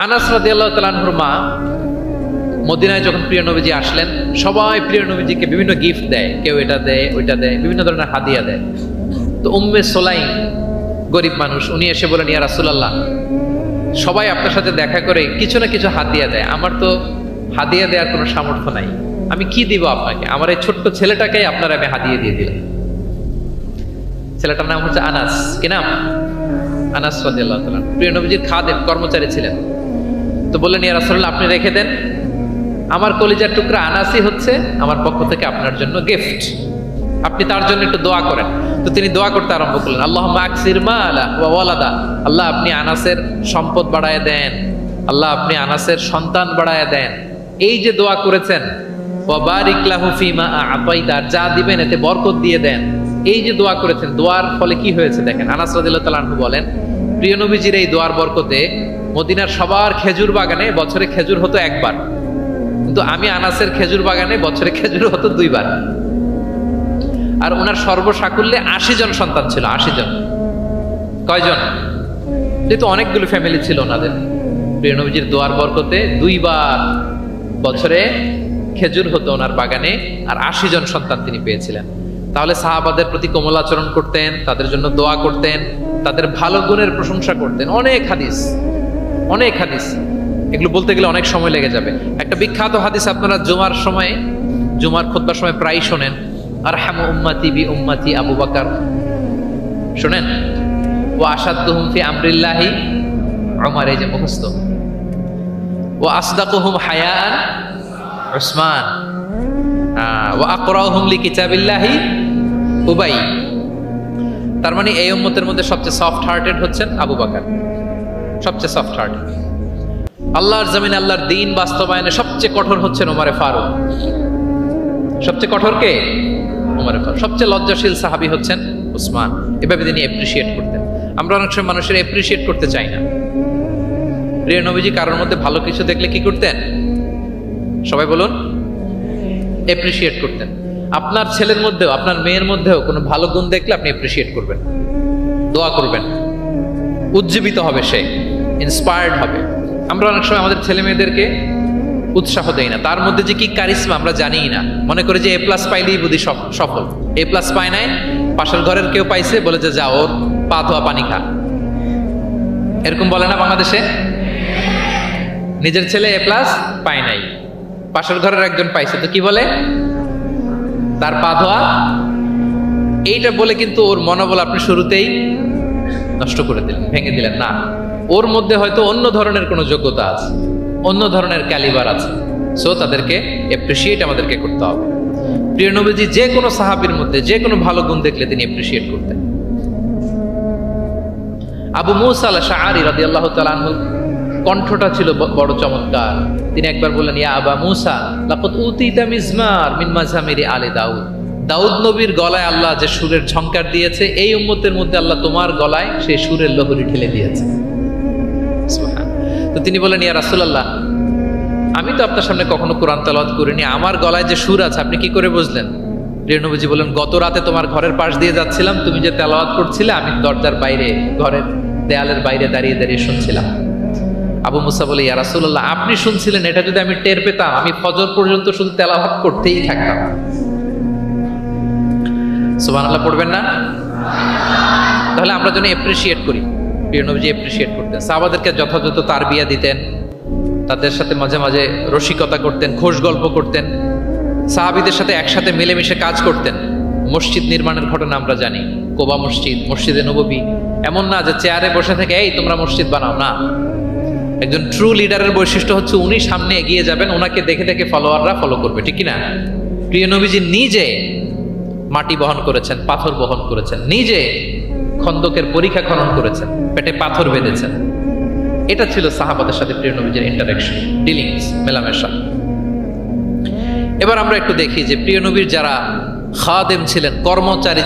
আনাস রাদিয়াল্লাহু তাআলা আনহুর মা মদিনায় যখন প্রিয় নবীজি আসলেন, সবাই প্রিয় নবীজিকে বিভিন্ন গিফট দেয়, কেউ এটা দেয় ওইটা দেয়, বিভিন্ন ধরনের হাদিয়া দেয়। তো উম্মে সোলাইম গরিব মানুষ, উনি এসে বলেন, ইয়া রাসূলুল্লাহ, সবাই আপনার সাথে দেখা করে কিছু না কিছু হাদিয়া দেয়, আমার তো হাদিয়া দেওয়ার কোনো সামর্থ্য নাই, আমি কি দিব আপনাকে? আমার এই ছোট্ট ছেলেটাকেই আপনার আমি হাদিয়া দিয়ে দিলাম। ছেলেটার নাম হচ্ছে আনাস। কি নাম? আনাস রাদিয়াল্লাহু তাআলা, প্রিয় নবীজির খাদেম, কর্মচারী ছিলেন। তো বললেন, ইয়া রাসূলুল্লাহ, আপনি রেখে দেন, আমার কলিজার টুকরা আনাসই হচ্ছে আমার পক্ষ থেকে আপনার জন্য গিফট, আপনি তার জন্য একটু দোয়া করেন। তো তিনি দোয়া করতে আরম্ভ করলেন, আল্লাহুম্মা আকসির মালা ওয়া ওয়ালাদা, আল্লাহ আপনি আনাসের সম্পদ বাড়ায় দেন, আল্লাহ আপনি আনাসের সন্তান বাড়ায় দেন। এই যে দোয়া করেছেন, ওয়া বারিক লাহু ফিমা আতাইতা, যা দিবেন এতে বরকত দিয়ে দেন, এই যে দোয়া করেছেন, দোয়ার ফলে কি হয়েছে দেখেন। আনাস রাদিয়াল্লাহু তাআলা আনহু বলেন, প্রিয় নবীজির এই দোয়ার বরকতে মদিনার সবার খেজুর বাগানে বছরে খেজুর হতো একবার, কিন্তু আমি আনাসের খেজুর বাগানে বছরে খেজুর হতো দুইবার। আর ওনার সর্বসাকুল্যে 80 জন সন্তান ছিল। 80 জন। কয়জন? যেহেতু অনেকগুলো ফ্যামিলি ছিল ওনাদের, প্রিয় নবীজির দোয়ার বরকতে দুইবার বছরে খেজুর হতো ওনার বাগানে, আর 80 জন সন্তান তিনি পেয়েছিলেন। তাহলে সাহাবাদের প্রতি কোমল আচরণ করতেন, তাদের জন্য দোয়া করতেন, তাদের ভালো গুণের প্রশংসা করতেন। অনেক হাদিস, অনেক হাদিস, এগুলো বলতে গেলে অনেক সময় লেগে যাবে। একটা বিখ্যাত হাদিস আপনারা জুমার সময়, জুমার খুতবার সময় প্রায় শোনেন, আরহামু উম্মতি বি উম্মতি আবু বকর, শোনেন? ওয়া আশাদ্দুহুম ফি আমরিল্লাহি উমর, এই যে মুখস্থ। ওয়া আসদাকুহুম হায়াআন উসমান, ওয়া আকরাউহুম লিকিতাবিল্লাহি উবাই। তার মানে এই উম্মতের মধ্যে সবচেয়ে সফট হার্টেড হচ্ছেন আবু বকর, সবচেয়ে সফট হার্টেড। আল্লাহর জমিনে আল্লাহর দ্বীন বাস্তবায়নে সবচেয়ে কঠোর হচ্ছেন ওমরে ফারুক। সবচেয়ে কঠোর কে? ওমরে ফারুক। সবচেয়ে লজ্জাশীল সাহাবী হচ্ছেন উসমান। এভাবে তিনি অ্যাপ্রিশিয়েট করতেন। আমরা অনেক সময় মানুষের অ্যাপ্রিশিয়েট করতে চাই না। প্রিয় নবীজি কারোর মধ্যে ভালো কিছু দেখলে কি করতেন? সবাই বলুন, অ্যাপ্রিশিয়েট করতেন। আপনার ছেলের মধ্যেও, আপনার মেয়ের মধ্যেও কোনো ভালো গুণ দেখলে আপনি অ্যাপ্রিশিয়েট করবেন, দোয়া করবেন, উজ্জীবিত হবে সে, ইন্সপায়ার্ড হবে। আমরা অনেক সময় আমাদের ছেলে মেয়েদেরকে উৎসাহ দেই না, তার মধ্যে যে কি কারিশমা আমরা জানিই না, মনে করি যে A+ পাইলেই বুঝি সফল। A+ পায় নাই, পাশের ঘরের কেউ পাইছে, বলে যে যা, ওর পা ধোয়া পানি খা। এরকম বলে না বাংলাদেশে? নিজের ছেলে A+ পায় নাই, পাশের ঘরের একজন পাইছে, তো কি বলে? তার পা ধোয়া। এইটা বলে কিন্তু ওর মনোবল আপনি শুরুতেই নষ্ট করে দিলেন, ভেঙে দিলেন। না, ওর মধ্যে হয়তো অন্য ধরনের কোনো যোগ্যতা আছে, অন্য ধরনের ক্যালিবার আছে। সো তাদেরকে অ্যাপ্রিশিয়েট আমাদেরকে করতে হবে। প্রিয় নবীজি যে কোনো সাহাবীর মধ্যে যে কোনো ভালো গুণ দেখলে তিনি অ্যাপ্রিশিয়েট করতেন। আবু মুসা আল-আশআরী রাদিয়াল্লাহু তাআলা আনহু কণ্ঠটা ছিল বড় চমৎকার। তিনি একবার বললেন, ইয়া আবা মুসা লাকাদ উতিতা মিজমার মিন মাজামিরি আলি দাউদ, দাউদ নবীর গলায় আল্লাহ যে সুরের ঝংকার দিয়েছে, এই উম্মতের মধ্যে আল্লাহ তোমার গলায় সেই সুরের লহরী ঢেলে দিয়েছে। তো তিনি বলেন, ইয়া রাসূলুল্লাহ, আমি তো আপনার সামনে কখনো কোরআন তেলাওয়াত করিনি, আমার গলায় যে সুর আছে আপনি কি করে বুঝলেন? প্রিয় নবীজি বলেন, গত রাতে তোমার ঘরের পাশ দিয়ে যাচ্ছিলাম, তুমি যে তেলাওয়াত করছিলে, আমি দরজার বাইরে, ঘরের দেয়ালের বাইরে দাঁড়িয়ে দাঁড়িয়ে শুনছিলাম। আবু মুসা বলে, ইয়া রাসূলুল্লাহ, আপনি শুনছিলেন, এটা যদি আমি টের পেতাম, আমি ফজর পর্যন্ত শুধু তেলাওয়াত করতেই থাকতাম। সুবহানাল্লাহ পড়বেন না? তাহলে আমরা যেন অ্যাপ্রিশিয়েট করি। প্রিয় নবীজি অ্যাপ্রিশিয়েট করতেন, সাহাবাদেরকে যথাযথ তারবিয়া দিতেন, তাদের সাথে মাঝে মাঝে রসিকতা করতেন, খোশ গল্প করতেন, সাহাবীদের সাথে একসাথে মিলেমিশে কাজ করতেন। মসজিদ নির্মাণের ঘটনা আমরা জানি, কোবা মসজিদ, মসজিদে নববী। এমন না যে চেয়ারে বসে থেকে এই তোমরা মসজিদ বানাও, না। একজন ট্রু লিডারের বৈশিষ্ট্য হচ্ছে উনি সামনে এগিয়ে যাবেন, ওনাকে দেখে দেখে ফলোয়াররা ফলো করবে, ঠিক কিনা? প্রিয় নবীজি নিজে মাটি বহন করেছেন, পাথর বহন করেছেন, নিজে খন্দকের পরীক্ষা খনন করেছেন, পেটে পাথর বেঁধেছেন। এটা ছিল সাহাবাদের সাথে প্রিয় নবীজির ইন্টারাকশন, ডিলিংস, মেলামেশা। এবার আমরা একটু দেখি যে প্রিয় নবীর যারা খাদেম ছিলেন, কর্মচারী